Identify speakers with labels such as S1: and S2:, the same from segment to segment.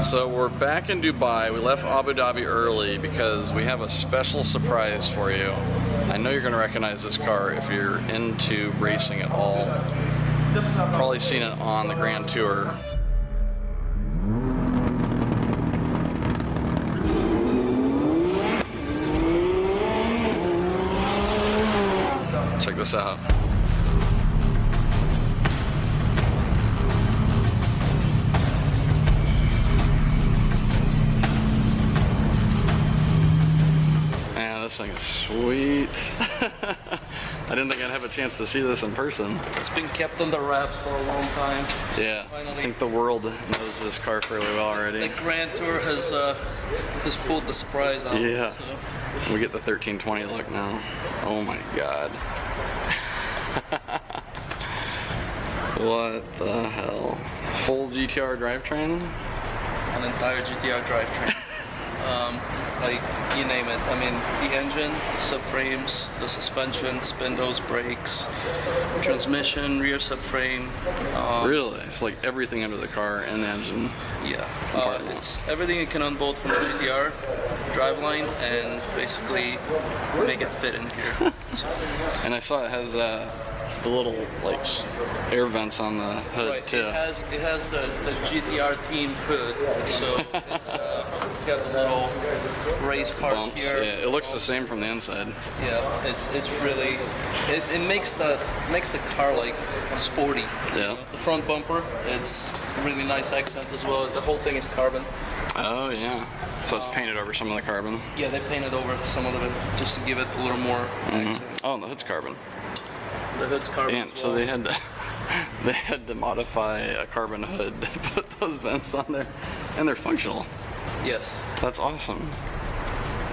S1: So we're back in Dubai. We left Abu Dhabi early because we have a special surprise for you. I know you're going to recognize this car if you're into racing at all. Probably seen it on the Grand Tour. Check this out. Man, this thing is sweet. I didn't think I'd have a chance to see this in person.
S2: It's been kept under wraps for a long time.
S1: Yeah, finally. I think the world knows this car fairly well already.
S2: The Grand Tour has pulled the surprise out.
S1: Yeah,
S2: so.
S1: We get the 1320 look now. Oh my god. What the hell? Full GTR drivetrain?
S2: An entire GTR drivetrain. Like, you name it. I mean, the engine, the subframes, the suspension, spindles, brakes, transmission, rear subframe.
S1: Really? It's like everything under the car and the engine.
S2: Yeah. It's everything you can unbolt from the GTR driveline and basically make it fit in here. So.
S1: And I saw it has the little like air vents on the hood
S2: right.
S1: too.
S2: It has the GTR themed hood, so it's got the little race part
S1: bumps
S2: here.
S1: Yeah, it looks the same from the inside.
S2: Yeah, it's really it makes the car like sporty.
S1: Yeah.
S2: You know? The front bumper, it's a really nice accent as well. The whole thing is carbon.
S1: Oh yeah. So it's painted over some of the carbon.
S2: Yeah, they painted over some of it just to give it a little more accent.
S1: Oh, and the hood's carbon.
S2: The hood's carbon.
S1: And so they had to modify a carbon hood to put those vents on there, and they're functional.
S2: Yes.
S1: That's awesome.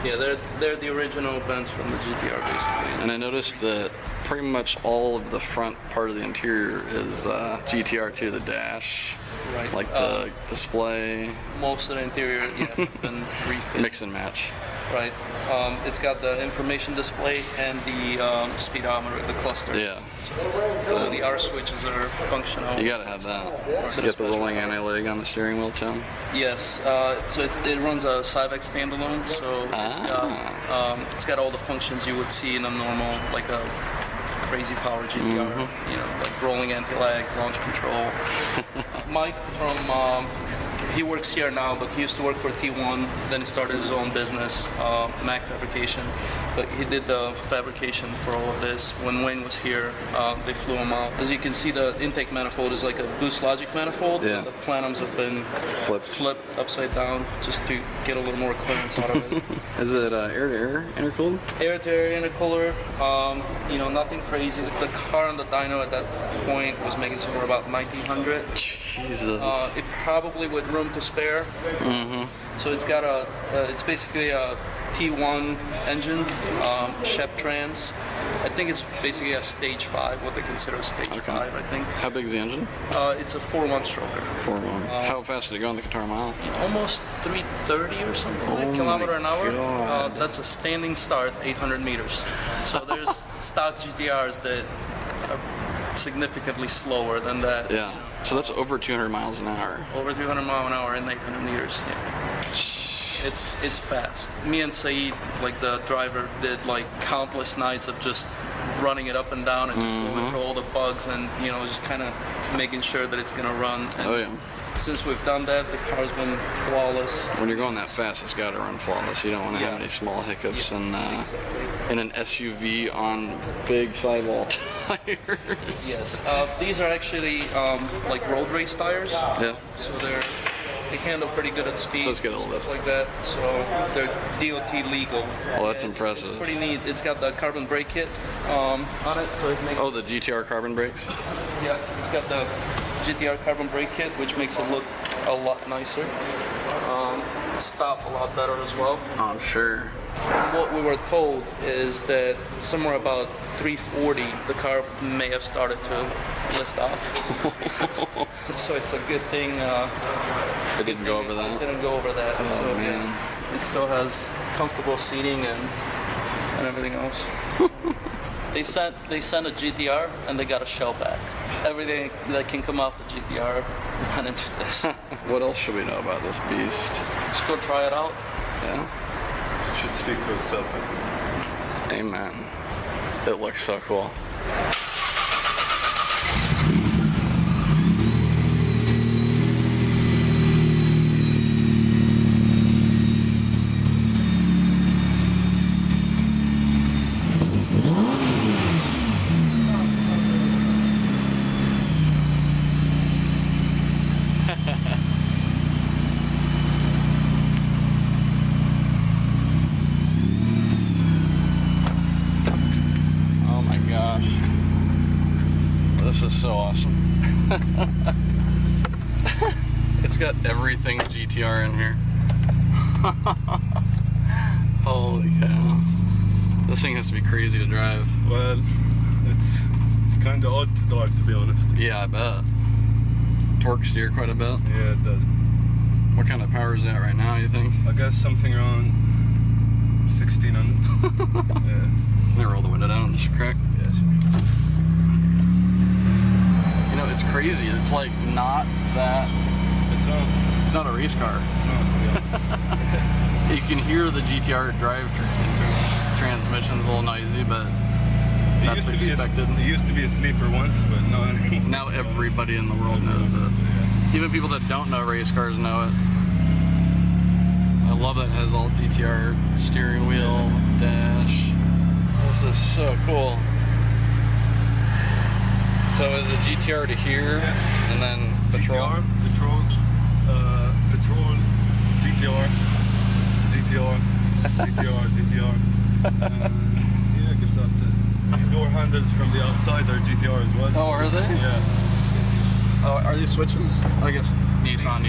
S2: Yeah, they're the original vents from the GTR basically.
S1: And I noticed that pretty much all of the front part of the interior is GTR2, the dash.
S2: Right.
S1: Like the display.
S2: Most of the interior, yeah, have been refit.
S1: Mix and match.
S2: Right. It's got the information display and the speedometer, the cluster.
S1: Yeah.
S2: So the R switches are functional.
S1: You gotta have that. So you get the rolling anti-leg on the steering wheel too?
S2: Yes. So it runs a Cyvex standalone, so it's got all the functions you would see in a normal, like a crazy power GTR, you know, like rolling anti-lag, launch control. Mike from, he works here now, but he used to work for T1, then he started his own business, Mac Fabrication, but he did the fabrication for all of this. When Wayne was here, they flew him out. As you can see, the intake manifold is like a Boost Logic manifold.
S1: Yeah.
S2: The planums have been flipped upside down just to get a little more clearance out of it.
S1: Is it air-to-air intercooled?
S2: Air-to-air intercooler, you know, nothing crazy. The car on the dyno at that point was making somewhere about 1900.
S1: Jesus.
S2: It probably with room to spare. So it's got it's basically a T1 engine, Shep Trans. I think it's basically a stage 5, what they consider a stage 5, I think.
S1: How big's the engine?
S2: It's a 4-1 stroker.
S1: 4-1. How fast did it go on the Qatar mile?
S2: Almost 330 or something, like kilometer an hour. That's a standing start, 800 meters. So there's stock GTRs that are significantly slower than that.
S1: Yeah. You know. So that's over 200 miles an hour.
S2: Over 200 miles an hour in 800 meters. Yeah. It's fast. Me and Saeed, like the driver, did like countless nights of just running it up and down and just going through all the bugs and, you know, just kind of making sure that it's gonna run. And since we've done that, the car's been flawless. When
S1: you're going that fast, it's got to run flawless. You don't want to have any small hiccups in an SUV on big sidewall tires.
S2: Yes, these are actually like road race tires.
S1: Yeah.
S2: So they handle pretty good at speed.
S1: So it's got all
S2: stuff like that. So they're DOT legal.
S1: Well, that's impressive.
S2: It's pretty neat. It's got the carbon brake kit on it, so it makes.
S1: Oh, the GTR carbon brakes.
S2: Yeah, it's got the GTR carbon brake kit, which makes it look a lot nicer. Stop a lot better as well.
S1: I'm sure.
S2: From what we were told is that somewhere about 340, the car may have started to lift off. So it's a good thing.
S1: It didn't go over that.
S2: It didn't go over that.
S1: Oh,
S2: so
S1: man.
S2: yeah, it still has comfortable seating and and everything else. They sent a GTR and they got a shell back. Everything that can come off the GTR went into this.
S1: What else should we know about this beast?
S2: Let's go try it out.
S1: Yeah.
S3: Should speak for itself, I think.
S1: Amen. It looks so cool. This is so awesome. It's got everything GTR in here. Holy cow. This thing has to be crazy to drive.
S3: Well, it's kind of odd to drive, to be honest.
S1: Yeah, I bet. Torque steer quite a bit.
S3: Yeah, it does.
S1: What kind of power is that right now, you think?
S3: I guess something around 1600. Yeah.
S1: Let me roll the window down just a crack.
S3: Yeah, sure.
S1: You know, it's crazy. It's like not that.
S3: It's
S1: not a race car.
S3: It's not, to be honest.
S1: You can hear the GTR transmission's a little noisy, but that's expected.
S3: It used to be a sleeper once, but no anymore.
S1: Now everybody in the world knows it. Even people that don't know race cars know it. I love that it has all GTR steering wheel, dash. This is so cool. So is it GTR to here, and then Patrol?
S3: Patrol, GTR, DTR. Yeah, I guess that's it. Door handles from the outside are GTR as well.
S1: Oh, are they?
S3: Yeah.
S1: Oh, are these switches? I guess Nissan.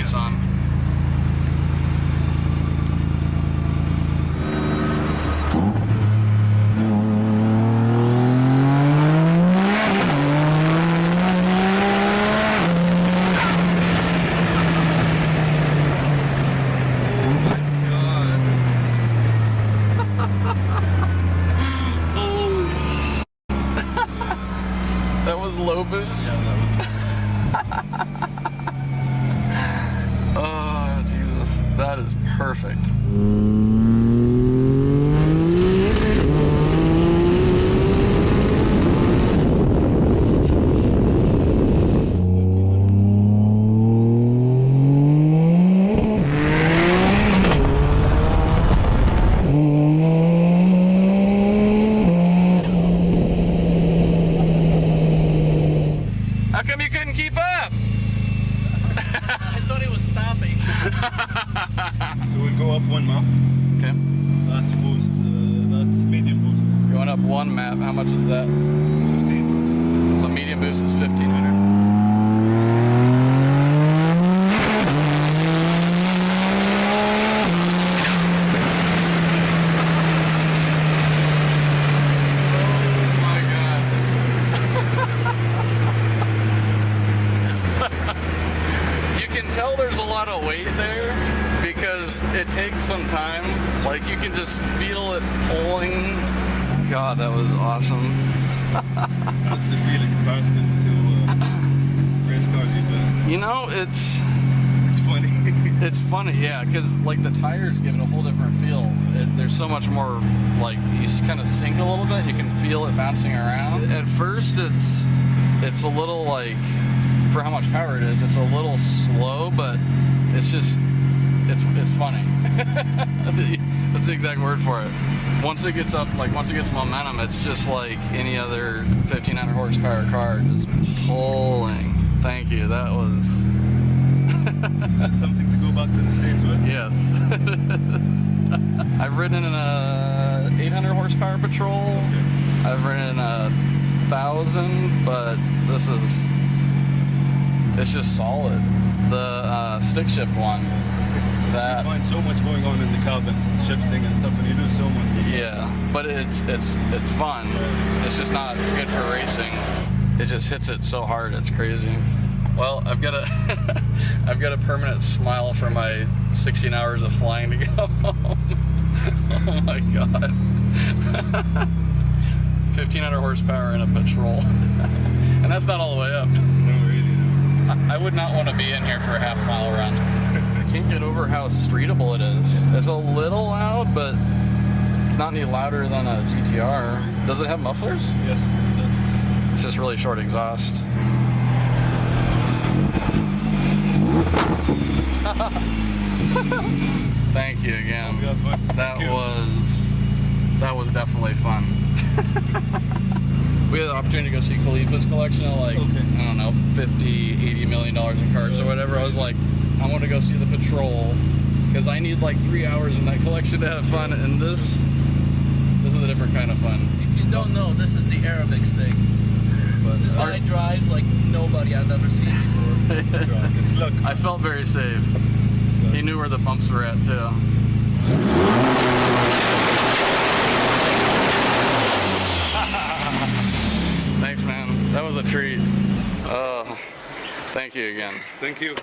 S1: That was low boost?
S3: Yeah, that was boost.
S1: Oh, Jesus. That is perfect. How come you couldn't keep up?
S2: I thought it was stopping.
S3: So we'll go up one map.
S1: Okay.
S3: That's boost. That's medium boost.
S1: Going up one map, how much is that?
S3: 15.
S1: So medium boost is 1500. Tell there's a lot of weight there because it takes some time. Like you can just feel it pulling. God, that was awesome.
S3: What's the feel in comparison to race cars you've been?
S1: You know, it's
S3: funny.
S1: It's funny, yeah, because like the tires give it a whole different feel. There's so much more, like you kind of sink a little bit. You can feel it bouncing around. At first, it's a little like. For how much power it is, it's a little slow, but it's just, it's funny. That's the exact word for it. Once it gets up, like once it gets momentum, it's just like any other 1500 horsepower car, just pulling. Thank you, that was...
S3: Is that something to go back to the States with?
S1: Yes. I've ridden in a 800 horsepower Patrol.
S3: Okay.
S1: I've ridden in a 1000, but this is... It's just solid. The stick shift one. That
S3: you find so much going on in the cabin, shifting and stuff, and you do so much.
S1: Yeah, but it's fun. It's just not good for racing. It just hits it so hard. It's crazy. Well, I've got a I've got a permanent smile for my 16 hours of flying to go home. Oh my God. 1,500 horsepower in a Patrol. And that's not all the way up.
S3: No, really, no.
S1: I would not want to be in here for a half-mile run. I can't get over how streetable it is. It's a little loud, but it's not any louder than a GTR. Does it have mufflers?
S3: Yes, it does.
S1: It's just really short exhaust. Thank you again.
S3: Yeah, fun.
S1: That
S3: Thank you.
S1: was definitely fun. We had the opportunity to go see Khalifa's collection of like,
S3: Okay.
S1: I don't know, 50, 80 million dollars in cars or whatever. I was like, I want to go see the Patrol because I need like 3 hours in that collection to have fun, and this is a different kind of fun.
S2: If you don't know, this is the Arabic stick. This guy drives like nobody I've ever seen before.
S3: It's luck.
S1: I felt very safe. He knew where the bumps were at too. Thanks, man. That was a treat. Thank you again.
S3: Thank you.